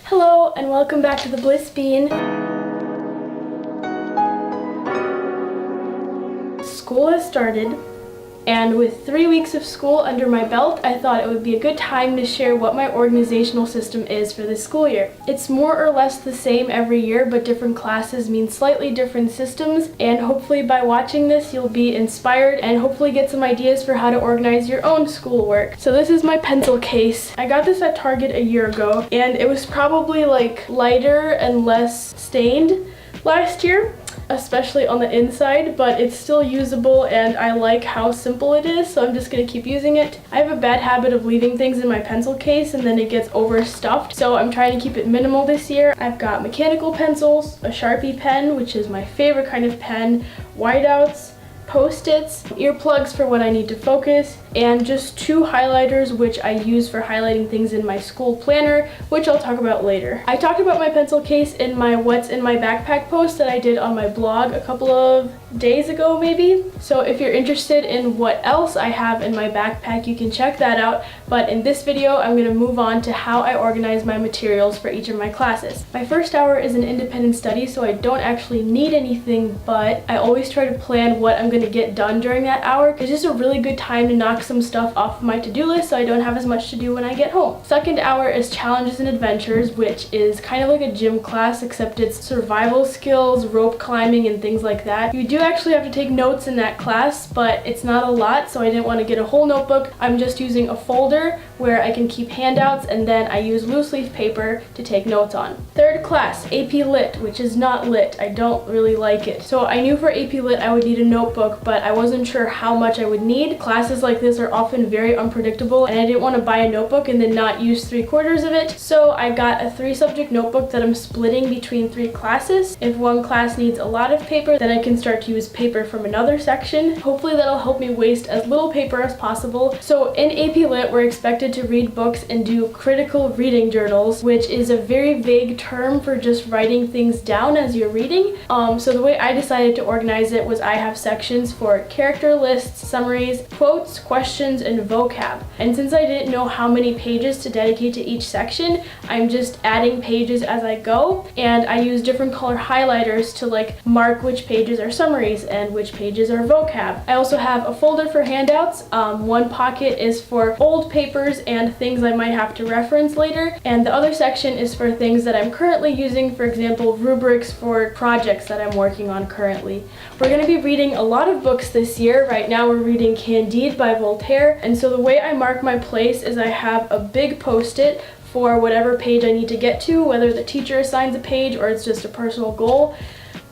Hello and welcome back to the Bliss Bean. School has started, and with 3 weeks of school under my belt, I thought it would be a good time to share what my organizational system is for this school year. It's more or less the same every year, but different classes mean slightly different systems, and hopefully by watching this you'll be inspired and hopefully get some ideas for how to organize your own schoolwork. So this is my pencil case. I got this at Target a year ago, and it was probably like lighter and less stained last year, especially on the inside, but it's still usable and I like how simple it is, so I'm just gonna keep using it. I have a bad habit of leaving things in my pencil case and then it gets overstuffed, so I'm trying to keep it minimal this year. I've got mechanical pencils, a Sharpie pen, which is my favorite kind of pen, whiteouts, Post-its, earplugs for when I need to focus, and just 2 highlighters which I use for highlighting things in my school planner, which I'll talk about later. I talked about my pencil case in my What's in My Backpack post that I did on my blog a couple of days ago maybe. So if you're interested in what else I have in my backpack, you can check that out. But in this video, I'm going to move on to how I organize my materials for each of my classes. My first hour is an independent study, so I don't actually need anything, but I always try to plan what I'm going to get done during that hour. It's just a really good time to knock some stuff off of my to-do list so I don't have as much to do when I get home. Second hour is challenges and adventures, which is kind of like a gym class, except it's survival skills, rope climbing, and things like that. You do actually have to take notes in that class, but it's not a lot, so I didn't want to get a whole notebook. I'm just using a folder where I can keep handouts, and then I use loose leaf paper to take notes on. Third class, AP Lit, which is not lit. I don't really like it. So I knew for AP Lit I would need a notebook, but I wasn't sure how much I would need. Classes like this are often very unpredictable, and I didn't want to buy a notebook and then not use 3/4 of it. So I got a 3-subject notebook that I'm splitting between 3 classes. If one class needs a lot of paper, then I can start to use paper from another section. Hopefully that'll help me waste as little paper as possible. So in AP Lit, we're expected to read books and do critical reading journals, which is a very vague term for just writing things down as you're reading. So the way I decided to organize it was I have sections for character lists, summaries, quotes, questions, and vocab. And since I didn't know how many pages to dedicate to each section, I'm just adding pages as I go, and I use different color highlighters to like mark which pages are summaries and which pages are vocab. I also have a folder for handouts. One pocket is for old papers and things I might have to reference later, and the other section is for things that I'm currently using, for example, rubrics for projects that I'm working on currently. We're going to be reading a lot of books this year. Right now we're reading Candide by Voltaire, and so the way I mark my place is I have a big post-it for whatever page I need to get to, whether the teacher assigns a page or it's just a personal goal.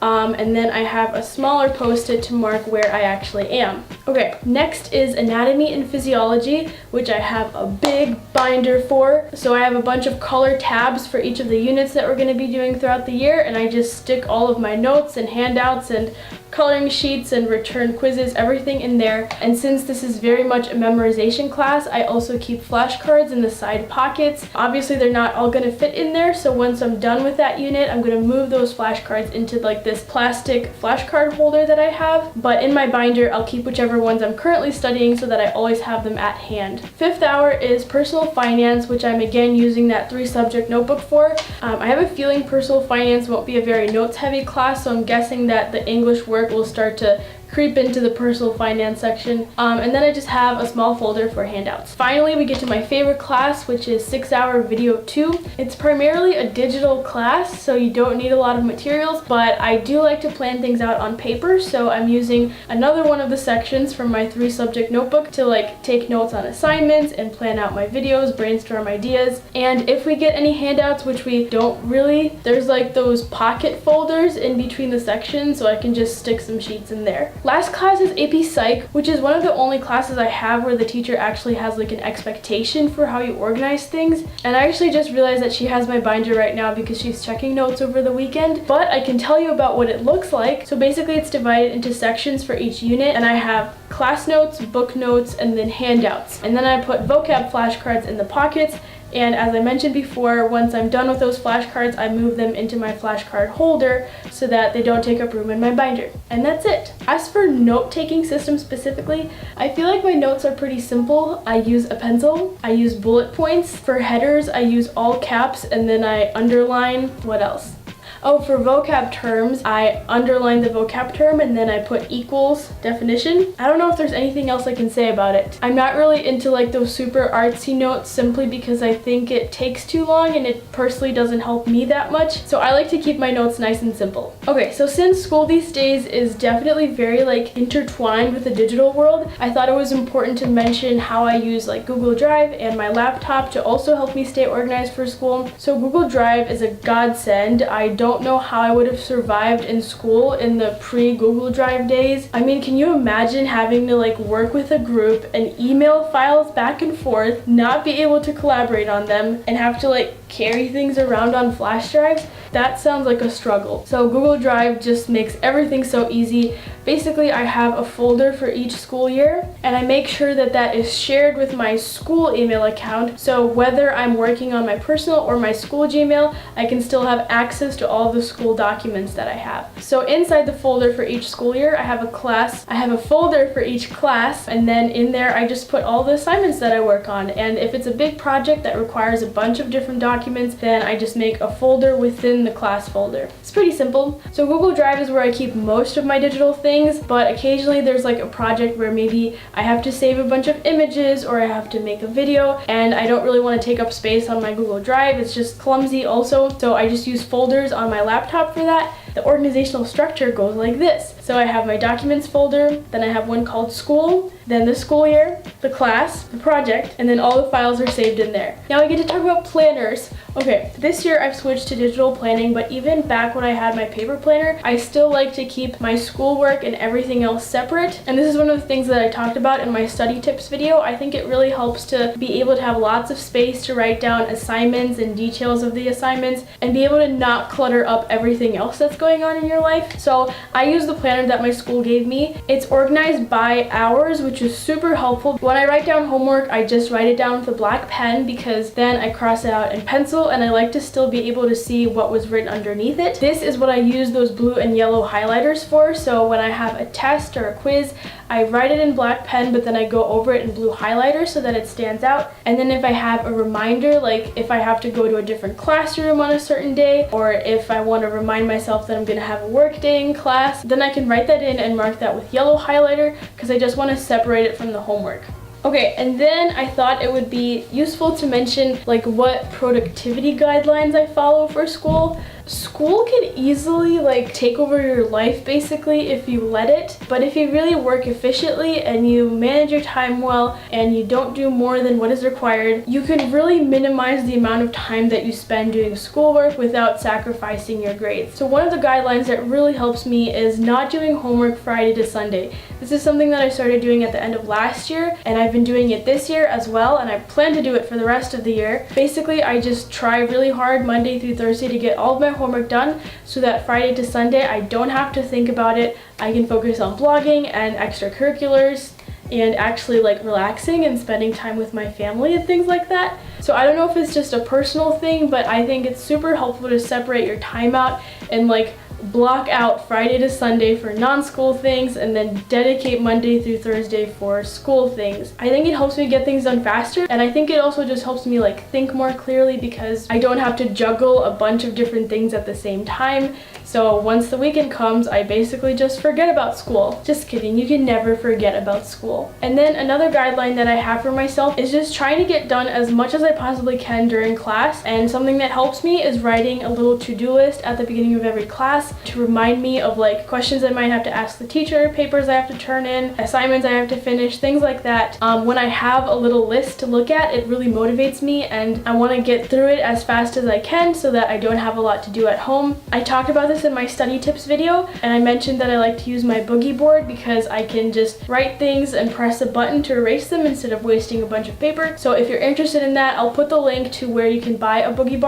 And then I have a smaller post-it to mark where I actually am. Okay, next is anatomy and physiology, which I have a big binder for. So I have a bunch of color tabs for each of the units that we're going to be doing throughout the year, and I just stick all of my notes and handouts and coloring sheets and return quizzes, everything in there. And since this is very much a memorization class, I also keep flashcards in the side pockets. Obviously they're not all going to fit in there, so once I'm done with that unit, I'm going to move those flashcards into like this plastic flashcard holder that I have. But in my binder, I'll keep whichever ones I'm currently studying so that I always have them at hand. Fifth hour is personal finance, which I'm again using that 3-subject notebook for. I have a feeling personal finance won't be a very notes heavy class, so I'm guessing that the English work will start to creep into the personal finance section. And then I just have a small folder for handouts. Finally, we get to my favorite class, which is 6-hour video 2. It's primarily a digital class, so you don't need a lot of materials, but I do like to plan things out on paper, so I'm using another one of the sections from my 3-subject notebook to like take notes on assignments and plan out my videos, brainstorm ideas. And if we get any handouts, which we don't really, there's like those pocket folders in between the sections, so I can just stick some sheets in there. Last class is AP Psych, which is one of the only classes I have where the teacher actually has like an expectation for how you organize things. And I actually just realized that she has my binder right now because she's checking notes over the weekend, but I can tell you about what it looks like. So basically it's divided into sections for each unit, and I have class notes, book notes, and then handouts. And then I put vocab flashcards in the pockets, And as I mentioned before, once I'm done with those flashcards, I move them into my flashcard holder so that they don't take up room in my binder. And that's it. As for note-taking system specifically, I feel like my notes are pretty simple. I use a pencil, I use bullet points. For headers, I use all caps and then I underline, what else? Oh, for vocab terms, I underline the vocab term and then I put equals definition. I don't know if there's anything else I can say about it. I'm not really into like those super artsy notes simply because I think it takes too long and it personally doesn't help me that much. So I like to keep my notes nice and simple. Okay, so since school these days is definitely very like intertwined with the digital world, I thought it was important to mention how I use like Google Drive and my laptop to also help me stay organized for school. So Google Drive is a godsend. I don't know how I would have survived in school in the pre-Google Drive days. I mean, can you imagine having to like work with a group and email files back and forth, not be able to collaborate on them, and have to like carry things around on flash drives? That sounds like a struggle. So Google Drive just makes everything so easy. Basically, I have a folder for each school year, and I make sure that that is shared with my school email account. So whether I'm working on my personal or my school Gmail, I can still have access to all the school documents that I have. So inside the folder for each school year, I have a folder for each class, and then in there I just put all the assignments that I work on. And if it's a big project that requires a bunch of different documents, then I just make a folder within the class folder. It's pretty simple. So Google Drive is where I keep most of my digital things, but occasionally there's like a project where maybe I have to save a bunch of images or I have to make a video and I don't really want to take up space on my Google Drive. It's just clumsy also, so I just use folders on my laptop for that. The organizational structure goes like this. So I have my documents folder, then I have one called school, then the school year, the class, the project, and then all the files are saved in there. Now I get to talk about planners. Okay, this year I've switched to digital planning, but even back when I had my paper planner, I still like to keep my schoolwork and everything else separate. And this is one of the things that I talked about in my study tips video. I think it really helps to be able to have lots of space to write down assignments and details of the assignments and be able to not clutter up everything else that's going on in your life. So I use the planner that my school gave me. It's organized by hours, which is super helpful. When I write down homework, I just write it down with a black pen because then I cross it out in pencil and I like to still be able to see what was written underneath it. This is what I use those blue and yellow highlighters for. So when I have a test or a quiz, I write it in black pen, but then I go over it in blue highlighter so that it stands out. And then if I have a reminder, like if I have to go to a different classroom on a certain day, or if I want to remind myself that I'm going to have a work day in class, then I can write that in and mark that with yellow highlighter because I just want to separate it from the homework. Okay, and then I thought it would be useful to mention like what productivity guidelines I follow for school. School can easily like take over your life basically if you let it, but if you really work efficiently and you manage your time well and you don't do more than what is required, you can really minimize the amount of time that you spend doing schoolwork without sacrificing your grades. So one of the guidelines that really helps me is not doing homework Friday to Sunday. This is something that I started doing at the end of last year, and I've been doing it this year as well, and I plan to do it for the rest of the year. Basically, I just try really hard Monday through Thursday to get all of my homework done so that Friday to Sunday I don't have to think about it. I can focus on blogging and extracurriculars and actually like relaxing and spending time with my family and things like that. So I don't know if it's just a personal thing, but I think it's super helpful to separate your time out and like block out Friday to Sunday for non-school things and then dedicate Monday through Thursday for school things. I think it helps me get things done faster, and I think it also just helps me like think more clearly because I don't have to juggle a bunch of different things at the same time. So once the weekend comes, I basically just forget about school. Just kidding, you can never forget about school. And then another guideline that I have for myself is just trying to get done as much as I possibly can during class. And something that helps me is writing a little to-do list at the beginning of every class to remind me of like questions I might have to ask the teacher, papers I have to turn in, assignments I have to finish, things like that. When I have a little list to look at, it really motivates me and I want to get through it as fast as I can so that I don't have a lot to do at home. I talked about this this in my study tips video, and I mentioned that I like to use my boogie board because I can just write things and press a button to erase them instead of wasting a bunch of paper. So if you're interested in that, I'll put the link to where you can buy a boogie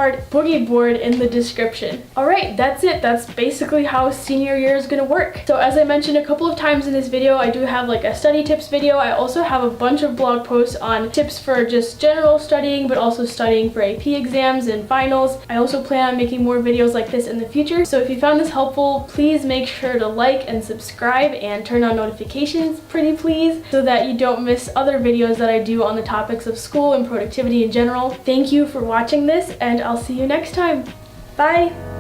board in the description. Alright, that's it. That's basically how senior year is going to work. So as I mentioned a couple of times in this video, I do have like a study tips video. I also have a bunch of blog posts on tips for just general studying, but also studying for AP exams and finals. I also plan on making more videos like this in the future. So if you found this helpful, please make sure to like and subscribe and turn on notifications, pretty please, so that you don't miss other videos that I do on the topics of school and productivity in general. Thank you for watching this, and I'll see you next time. Bye!